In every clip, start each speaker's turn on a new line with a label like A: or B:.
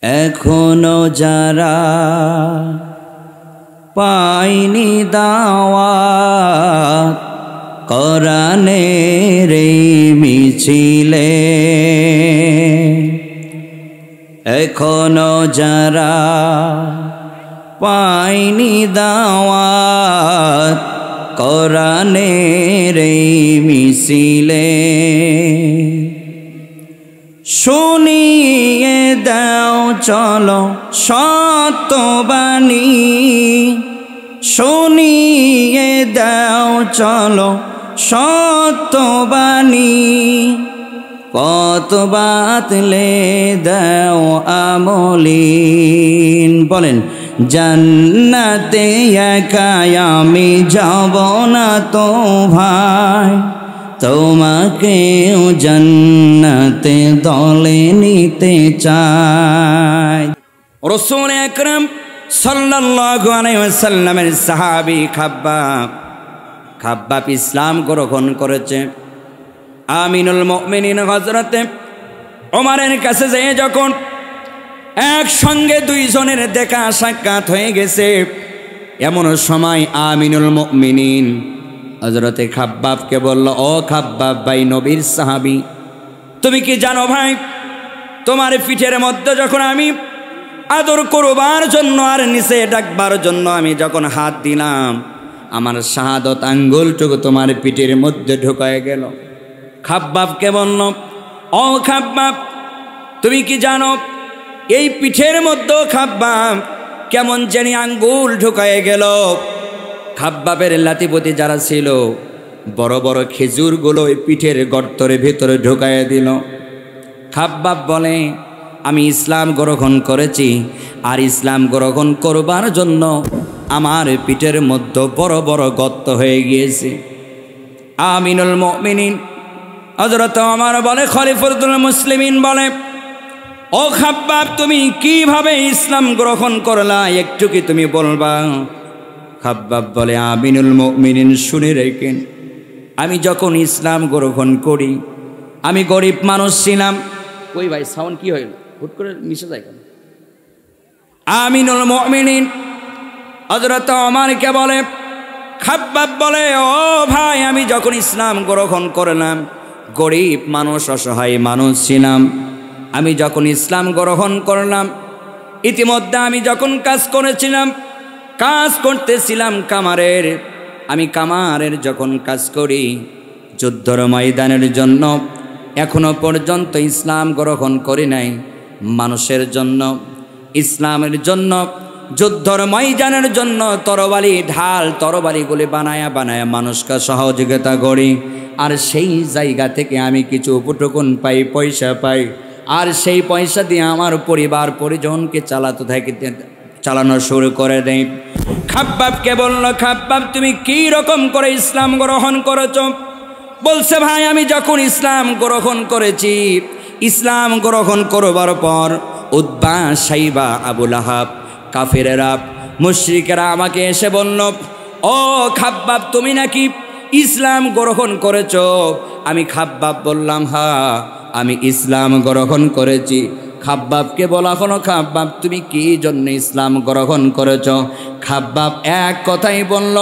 A: এখনো যারা পায়নি দাওয়াত কোরআনের এই মিছিলে, এখনো যারা পায়নি দাওয়াত কোরআনের এই মিছিলে, শুনিয়ে দাও চলো সত্যবাণী, শুনিয়ে দাও চলো সত্যবাণী, পথ বাতলে দাও আমলিন। বলেন, জান্নাতে একাই আমি যাব না তো ভাই, তোমাকেও জান্নাতে দলে নিতে চাই। রাসূল আকরাম সাল্লাল্লাহু আলাইহি ওয়াসাল্লামের সাহাবী খাব্বাব ইসলাম গ্রহণ করেছে। আমিনুল মুমিনিন হযরতে ওমরের কাছে যেয়ে যখন একসঙ্গে দুইজনের দেখা সাক্ষাৎ হয়ে গেছে, এমন সময় আমিনুল মুমিনিন হযরতে খাব্বাবকে বলল, ও খাব্বাব ভাই, নবীর সাহাবী, তুমি কি জানো ভাই, তোমার পিঠের মধ্যে যখন আমি আদর করবার জন্য আর নিচে ডাকবার জন্য আমি যখন হাত দিলাম, আমার শাহাদত আঙ্গুলটুকু তোমার পিঠের মধ্যে ঢুকায় গেল। খাব্বাবকে বলল, ও খাব্বাব, তুমি কি জানো এই পিঠের মধ্যে খাব্বাব কেমন জানি আঙ্গুল ঢুকায় গেল। খাব্বাবের লাতিপতি যারা ছিল, বড় বড় খেজুরগুলো ওই পিঠের গর্তের ভেতরে ঢুকায় দিল। খাব্বাব বলে, আমি ইসলাম গ্রহণ করেছি, আর ইসলাম গ্রহণ করবার জন্য আমার পিঠের মধ্যে বড় বড় গর্ত হয়ে গিয়েছে। আমিনুল মুমিনিন হযরত ওমর বলে, খলিফাতুল মুসলিমিন বলে, ও খাব্বাব, তুমি কিভাবে ইসলাম গ্রহণ করলা, একটু কি তুমি বলবা? খাব্বাব বলে, আমিনুল মুমিনিন শুনে রেখেন, আমি যখন ইসলাম গ্রহণ করি, আমি গরিব মানুষ ছিলাম। ওই ভাই সাউন্ড কি হইল, হুট করে মিশে যায় কেন? আমিনুল মুমিনিন হযরত ওমরকে বলে, খাব্বাব বলে, ও ভাই, আমি যখন ইসলাম গ্রহণ করলাম, গরিব মানুষ, অসহায় মানুষ ছিলাম। আমি যখন ইসলাম গ্রহণ করলাম, ইতিমধ্যে আমি যখন কাজ করেছিলাম, কাজ করতেছিলাম কামারের, আমি কামারের যখন কাজ করি যুদ্ধর ময়দানের জন্য, এখনো পর্যন্ত ইসলাম গ্রহণ করি নাই। মানুষের জন্য, ইসলামের জন্য, যুদ্ধর ময়দানের জন্য তরবারি, ঢাল, তরবারিগুলি বানায়া বানায়া মানুষকে সহযোগিতা করি, আর সেই জায়গা থেকে আমি কিছু উপটুকুন পাই, পয়সা পাই, আর সেই পয়সা দিয়ে আমার পরিবার পরিজনকে চালানো শুরু করে দেয়। খাব্বাবকে বলল, খাব্বাব, তুমি কি রকম করে ইসলাম গ্রহণ করেছ? বলছে, ভাই, আমি যখন ইসলাম গ্রহণ করেছি, ইসলাম গ্রহণ করবার পর উতবা, সাইবা, আবু লাহাব, কাফেরেরা, মুশরিকেরা আমাকে এসে বলল, ও খাব্বাব, তুমি নাকি ইসলাম গ্রহণ করেছ? আমি খাব্বাব বললাম, হ্যাঁ, আমি ইসলাম গ্রহণ করেছি। খাব্বাবকে বলা হলো, খাব্বাব, তুমি কি জন্য ইসলাম গ্রহণ করেছ? খাব্বাব এক কথাই বলল,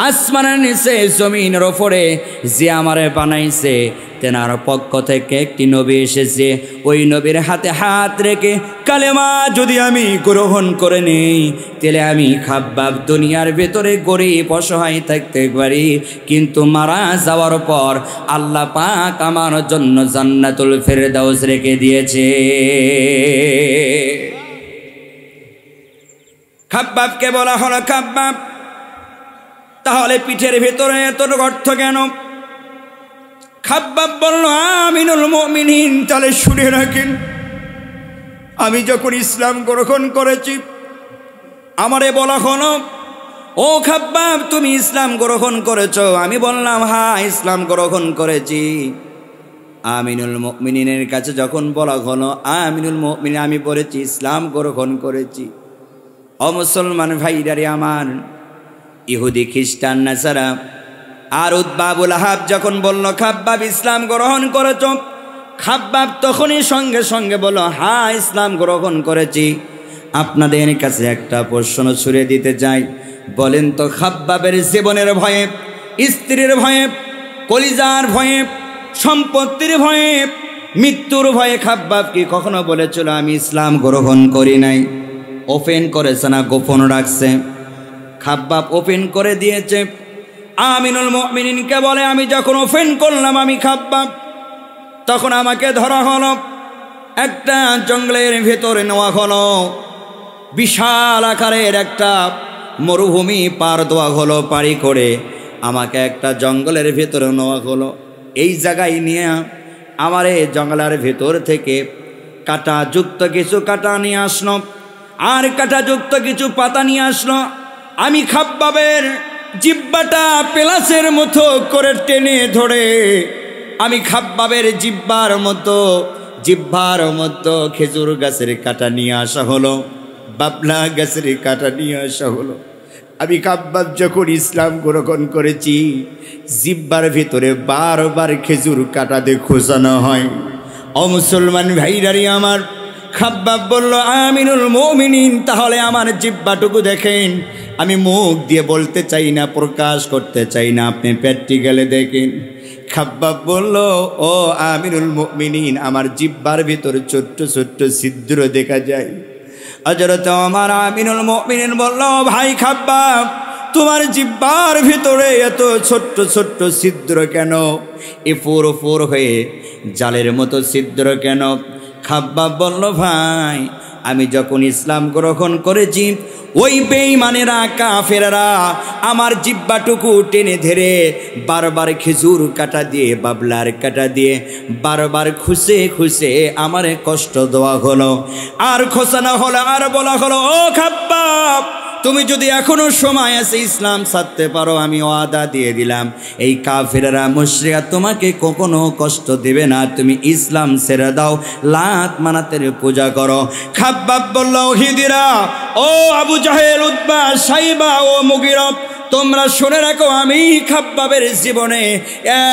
A: আসমানের নিচে জমিনের ওপরে যে আমারে বানাইছে, তেনার পক্ষ থেকে একটি নবী এসেছে, ওই নবীর হাতে হাত রেখে কালেমা যদি আমি গ্রহণ করে নেই, তাহলে আমি খাব্বাব দুনিয়ার ভেতরে গরিব অসহায় থাকতে পারি, কিন্তু মারা যাওয়ার পর আল্লাহ পাক আমার জন্য জান্নাতুল ফেরদাউস রেখে দিয়েছে। খাব্বাবকে বলা হলো, খাব্বাব, তাহলে পিঠের ভেতরে এত গর্ত কেন? খাব্বাব বলল, আমিনুল মুমিনিন, তাহলে শুনে রাখেন, আমি যখন ইসলাম গ্রহণ করেছি, আমারে বলা হলো, ও খাব্বাব, তুমি ইসলাম গ্রহণ করেছ? আমি বললাম, হ্যাঁ, ইসলাম গ্রহণ করেছি। আমিনুল মুমিনিনের কাছে যখন বলা হলো, আমিনুল মুমিনিন, আমি বলেছি ইসলাম গ্রহণ করেছি। ও মুসলমান ভাইরারে আমার, ইহুদি, খ্রিস্টান, নাসারা আর উতবা, আবু লাহাব যখন বলল, খাব্বাব ইসলাম গ্রহণ করেছ, খাব্বাব তখনই সঙ্গে সঙ্গে বলল, হ্যাঁ ইসলাম গ্রহণ করেছি। আপনাদের কাছে একটা প্রশ্ন ছুড়ে দিতে চাই, বলেন তো খাব্বাবের জীবনের ভয়ে, স্ত্রীর ভয়ে, কলিজার ভয়ে, সম্পত্তির ভয়ে, মৃত্যুর ভয়ে খাব্বাব কি কখনো বলেছিল আমি ইসলাম গ্রহণ করি নাই? ওপেন করেছে না গোপন রাখছে? খাব্বাব ওপেন করে দিয়েছে। আমিনুল মুমিনিনকে বলে, আমি যখন ওপেন করলাম আমি খাব্বাব, তখন আমাকে ধরা হলো, একটা জঙ্গলের ভেতরে নেওয়া হলো, বিশাল আকারের একটা মরুভূমি পার দেওয়া হলো, পাড়ি করে আমাকে একটা জঙ্গলের ভেতরে নেওয়া হলো। এই জায়গায় নিয়ে আমার এই জঙ্গলের ভেতর থেকে কাঁটাযুক্ত কিছু কাঁটা নিয়ে আসলো, আর কাঁটাযুক্ত কিছু পাতা নিয়ে আসলো। আমি খাব্বাবের জিহ্বাটা পেলাসের মতো করে টেনে ধরে আমি খাব্বাবের জিহ্বার মতো খেজুর গাছের কাঁটা নিয়ে আসা হলো, বাবলা গাছের কাঁটা নিয়ে আসা হলো। আমি খাব্বাব যখন ইসলাম গ্রহণ করেছি, জিহ্বার ভিতরে বারবার খেজুর কাঁটা দিয়ে খোঁচানো হয়। ও মুসলমান ভাইরারি আমার, খাব্বাব বলল, আমিনুল মুমিনিন তাহলে আমার জিহ্বাটুকু দেখেন। আমি মুখ দিয়ে বলতে চাই না, প্রকাশ করতে চাই না, আপনি প্র্যাকটিক্যালে দেখেন। খাব্বাব বলল, ও আমিনুল মুমিনিন, আমার জিহ্বার ভিতরে ছোট্ট ছোট্ট ছিদ্র দেখা যায়। হযরত ওমর আমিনুল মুমিনিন বলল, ভাই খাব্বাব, তোমার জিহ্বার ভিতরে এত ছোট্ট ছোট্ট ছিদ্র কেন? এ ফোর হয়ে জালের মতো ছিদ্র কেন? খাব্বাব বলল, ভাই আমি যখন ইসলাম গ্রহণ করেছি, ওই বেঈমানেরা কাফেররা আমার জিহ্বাটুকু টেনে ধরে বারবার খেজুর কাঁটা দিয়ে, বাবলার কাঁটা দিয়ে বারবার খুশে খুশে আমারে কষ্ট দেওয়া হলো, আর খোসানো হলো, আর বলা হলো, ও খাব্বাব, তুমি যদি এখনো সময় আছে ইসলাম ছাড়তে পারো, আমি ওয়াদা দিয়ে দিলাম এই কাফেররা মুশরিকরা তোমাকে কখনো কষ্ট দেবে না, তুমি ইসলাম ছেড়ে দাও, লাত মানাতের পূজা করো। খাব্বাব বলল, হিদিরা, ও আবু জাহেল, উতবা, সাইবা ও মুগিরা, তোমরা শুনে রাখো, আমি খাব্বাবের জীবনে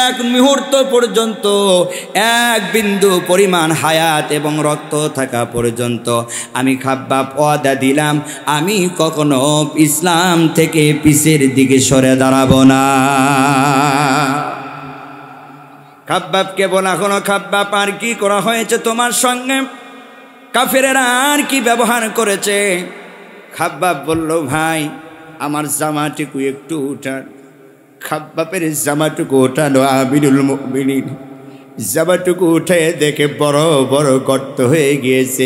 A: এক মুহূর্ত পর্যন্ত, এক বিন্দু পরিমাণ হায়াত এবং রক্ত থাকা পর্যন্ত আমি খাব্বাব ওয়াদা দিলাম, আমি কখনো ইসলাম থেকে পিছের দিকে সরে দাঁড়াবো না। খাব্বাবকে বলা হলো, খাব্বাব আর কি করা হয়েছে তোমার সঙ্গে? কাফেরেরা আর কি ব্যবহার করেছে? খাব্বাব বলল, ভাই আমার জামাটুকু একটু উঠান। খাব্বাবের জামাটুকু উঠানো আমিনুল মুমিনিন জামাটুকু উঠে দেখে বড় বড় গর্ত হয়ে গিয়েছে,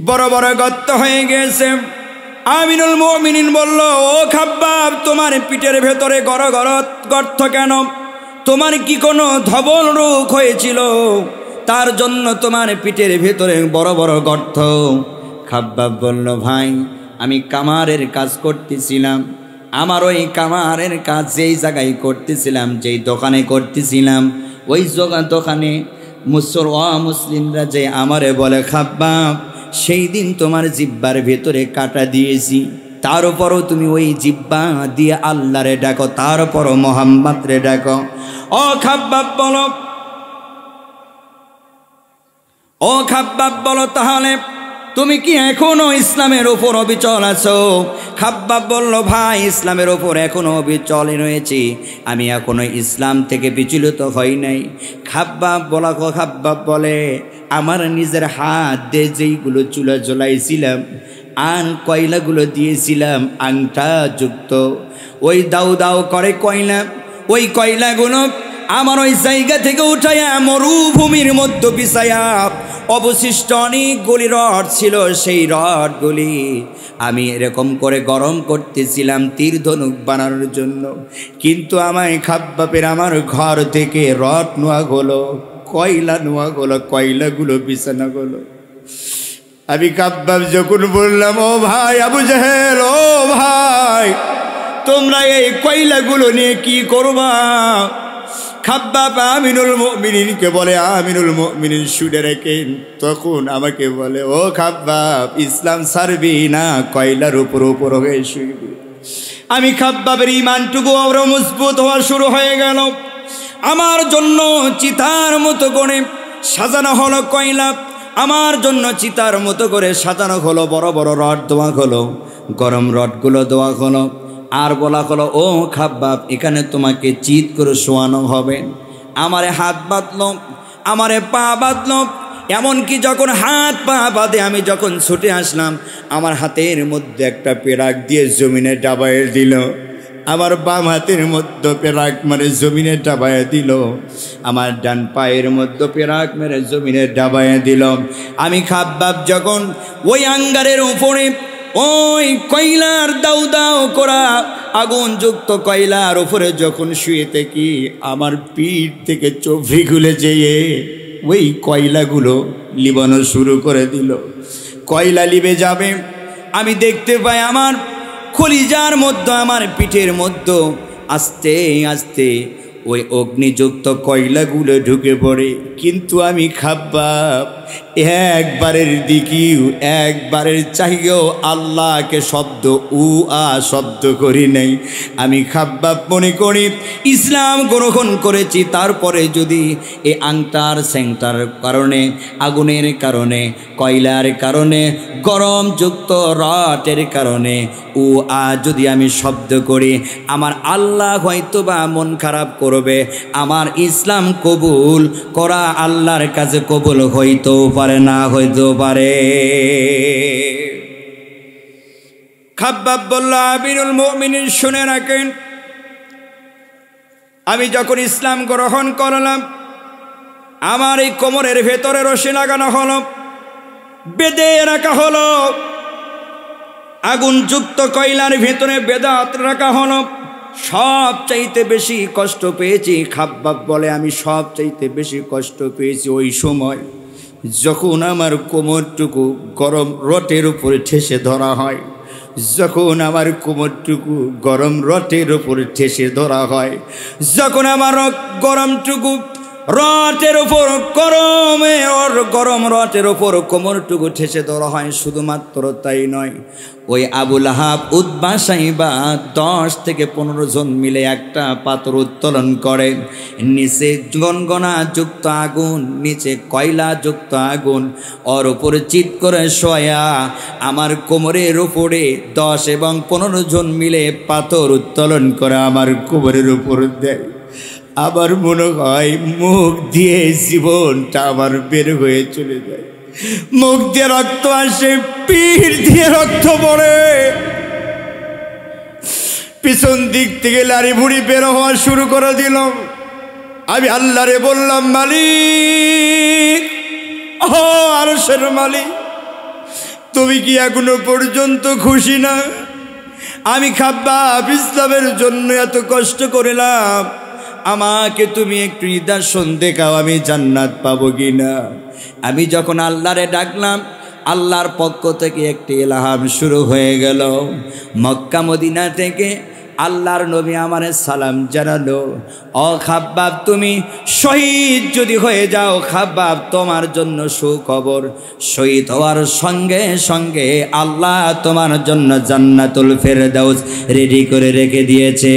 A: বড় বড় গর্ত হয়ে গিয়েছে। আমিনুল মুমিনিন বলল, ও খাব্বাব, তোমার পিঠের ভেতরে গর্ত কেন? তোমার কি কোনো ধবল রোগ হয়েছিল তার জন্য তোমার পিঠের ভেতরে বড় বড় গর্ত? খাব্বাব বলল, ভাই আমি কামারের কাজ করতেছিলাম, আমার ওই কামারের কাজ যেই জায়গায় করতেছিলাম, যেই দোকানে করতেছিলাম, ওই দোকানে মুসলিমরা যে আমারে বলে, খাব্বাব সেই দিন তোমার জিহ্বার ভেতরে কাটা দিয়েছি, তার উপরও তুমি ওই জিহ্বা দিয়ে আল্লাহরে ডাকো, তার উপরও মোহাম্মদ রে ডাকো। ও খাব্বাব বলো, তাহলে তুমি কি এখনো ইসলামের উপর অবিচল আছো? খাব্বাব বলল, ভাই ইসলামের উপর এখনো অবিচল রয়েছি, আমি এখনো ইসলাম থেকে বিচলিত হই নাই। খাব্বাব বলে, আমার নিজের হাত দিয়ে যেইগুলো চুলা জ্বলাইছিলাম, কয়লাগুলো দিয়েছিলাম আংটা যুক্ত, ওই দাউ দাউ করে কয়লা, ওই কয়লাগুলো আমার ওই জায়গা থেকে উঠাইয়া মরুভূমির মধ্যে বিছাইয়া অবশিষ্ট অনেকগুলি রড ছিল, সেই রডগুলি আমি এরকম করে গরম করতেছিলাম তীর ধনুক বানানোর জন্য। কিন্তু আমায় খাব্বাবের আমার ঘর থেকে রড নোয়া হলো, কয়লা নোয়া হলো, কয়লাগুলো বিছানা হলো। আমি খাব্বাব যখন বললাম, ও ভাই আবু জাহেল, ও ভাই তোমরা এই কয়লাগুলো নিয়ে কি করবা? খাব্বাব আমিনুল মুমিনিনকে বলে, আমিনুল মুমিনিন শুনে রেখেন, তখন আমাকে বলে, ও খাব্বাব ইসলাম ছাড়বি না, কয়লার উপর হয়ে শুইবি। আমি খাব্বাবের ইমানটুকু আরো মজবুত হওয়া শুরু হয়ে গেল। আমার জন্য চিতার মতো করে সাজানো হলো কয়লা, আমার জন্য চিতার মতো করে সাজানো হলো, বড় বড় রড দেওয়া হলো, গরম রডগুলো দেওয়া হলো। আর বলা হলো, ও খাব্বাব, এখানে তোমাকে চিত করে শোয়ানো হবে। আমারে হাত বাঁধলো, আমারে পা বাঁধলো, এমনকি যখন হাত পা বাঁধে আমি যখন ছুটে আসলাম, আমার হাতের মধ্যে একটা পেরাক দিয়ে জমিনে ডাবাইয়ে দিল, আমার বাম হাতের মধ্যে পেরাক মেরে জমিনে ডাবাইয়ে দিল, আমার ডান পায়ের মধ্যে পেরাক মেরে জমিনে ডাবাইয়ে দিল। আমি খাব্বাব যখন ওই আঙ্গারের উপরে ওই কয়লার দাউ দাউ করা আগুনযুক্ত কয়লার উপরে যখন শুয়ে থাকি, আমার পিঠ থেকে চোফি খুলে যেয়ে ওই কয়লাগুলো লিবানো শুরু করে দিল। কয়লা লিবে যাবে, আমি দেখতে পাই আমার কলিজার মধ্যে, আমার পিঠের মধ্যে আস্তে আস্তে ওই অগ্নিযুক্ত কয়লাগুলো ঢুকে পড়ে। কিন্তু আমি খাব্বাব একবারের দিকেও একবারের চাইও আল্লাহকে শব্দ শব্দ করি নাই। আমি খাব্বাব মনে করি ইসলাম গ্রহণ করেছি, তারপরে যদি এই আংটার স্যাংটার কারণে, আগুনের কারণে, কয়লার কারণে, গরমযুক্ত রটের কারণে যদি আমি শব্দ করি, আমার আল্লাহ হয়তোবা মন খারাপ করবে, আমার ইসলাম কবুল করা আল্লাহর কাছে কবুল হইতেও পারে, না হইতেও পারে। খাব্বাব বলল, আমিরুল মুমিনিন শুনে রাখেন, আমি যখন ইসলাম গ্রহণ করলাম, আমার এই কোমরের ভেতরে রশি লাগানো হলো, বেঁধে রাখা হলো, আগুনযুক্ত কয়লার ভেতরে বেদাত রাখা হলো। সব চাইতে বেশি কষ্ট পেয়েছি, খাব্বাব বলে, আমি সব চাইতে বেশি কষ্ট পেয়েছি ওই সময় যখন আমার কোমরটুকু গরম রটের উপরে ঠেসে ধরা হয়, যখন আমার কোমরটুকু গরম রটের উপরে ঠেসে ধরা হয়, যখন আমার গরমটুকু রটের উপর গরম রটের উপর কোমরটুকু ঠেসে ধরা হয়। শুধুমাত্র তাই নয়, ওই আবুল আহাব, উতবা, সাইবা 10 থেকে 15 জন মিলে একটা পাথর উত্তোলন করে, নিচে গনগনা যুক্ত আগুন, নিচে কয়লা যুক্ত আগুন, ওর উপরে চিৎ করে শোয়া আমার কোমরের উপরে 10 এবং 15 জন মিলে পাথর উত্তোলন করে আমার কোমরের উপর দেয়। আবার মনে হয় মুখ দিয়ে জীবনটা আমার বের হয়ে চলে যায়, মুখ দিয়ে রক্ত আসে, পিঠ দিয়ে রক্ত পড়ে, পিছন দিক থেকে লাড়ি ভুড়ি বের হওয়া শুরু করে দিল। আমি আল্লাহরে বললাম, মালিক, ও আরশের মালিক, তুমি কি এখনো পর্যন্ত খুশি না? আমি খাব্বাব ইসলামের জন্য এত কষ্ট করলাম, আমাকে তুমি একটু নিদর্শন দেখাও, আমি জান্নাত পাবো কিনা। আমি যখন আল্লাহরে ডাকলাম, আল্লাহর পক্ষ থেকে একটি ইলহাম শুরু হয়ে গেল। মক্কা মদিনা থেকে আল্লাহর নবী আমারে সালাম জানালো, ও খাব্বাব, তুমি শহীদ যদি হয়ে যাও, খাব্বাব তোমার জন্য সুখবর, শহীদ হওয়ার সঙ্গে সঙ্গে আল্লাহ তোমার জন্য জান্নাতুল ফেরদাউস রেডি করে রেখে দিয়েছে।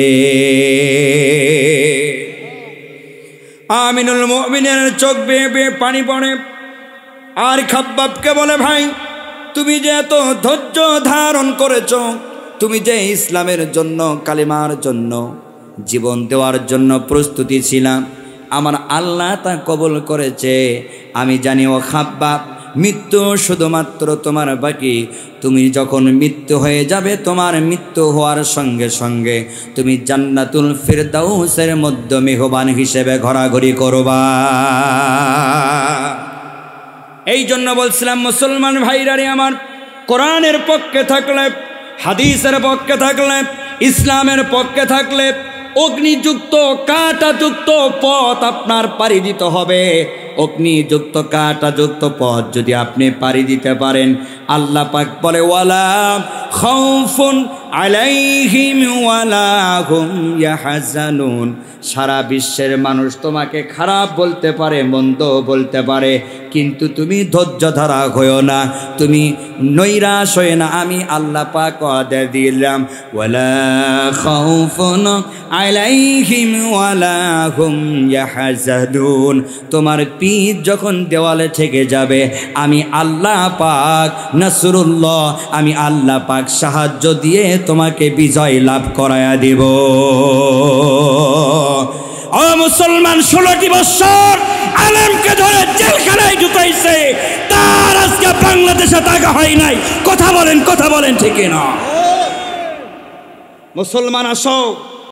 A: আমিনুল মুমিনের চোখ বেয়ে বেয়ে পানি পড়ে, আর খাব্বাবকে বলে, ভাই, তুমি যে এত ধৈর্য ধারণ করেছ, তুমি যে ইসলামের জন্য, কালিমার জন্য জীবন দেওয়ার জন্য প্রস্তুতি ছিলাম, আমার আল্লাহ তা কবুল করেছে। আমি জানি ও খাব্বাব, মৃত্যু শুধুমাত্র তোমার বাকি। তুমি যখন মৃত্যু হয়ে যাবে, তোমার মৃত্যু হওয়ার সঙ্গে সঙ্গে তুমি জান্নাতুল ফিরদাউসের মধ্যে মেহমান হিসেবে ঘোরাঘুরি করবা। এই জন্য বলছিলাম, মুসলমান ভাইরারে আমার, কোরআনের পক্ষে থাকলে, হাদিসের পক্ষে থাকলে, ইসলামের পক্ষে থাকলে অগ্নিযুক্ত কাঁটাযুক্ত পথ আপনার পাড়ি দিতে হবে। অগ্নিযুক্ত কাঁটাযুক্ত পথ যদি আপনি পাড়ি দিতে পারেন, আল্লাহ পাক বলে, ওয়ালা খাউফুন আলাইহিম ওয়ালা হুম ইয়াহজানুন। সারা বিশ্বের মানুষ তোমাকে খারাপ বলতে পারে, মন্দ বলতে পারে, কিন্তু তুমি ধৈর্য ধরা হয়ো না, তুমি নৈরাশ হয়ে না। আমি আল্লাহ পাক ওয়াদা দিলাম, ওয়ালা খাউফুন আলাইহিম ওয়ালা হুম ইয়াহজানুন। তোমার পিঠ যখন দেওয়ালে ঠেকে যাবে, আমি আল্লাহ পাক নাসরুল্লাহ, আমি আল্লাহ পাক সাহায্য দিয়ে তোমাকে বিজয় লাভ করায়া দিব। ও মুসলমান, 16টি বছর আলেমকে ধরে জেলখানায় ঢুকাইছে, তার আজকে বাংলাদেশে টাকা হয় নাই। কথা বলেন, কথা বলেন ঠিক না? মুসলমান আসো,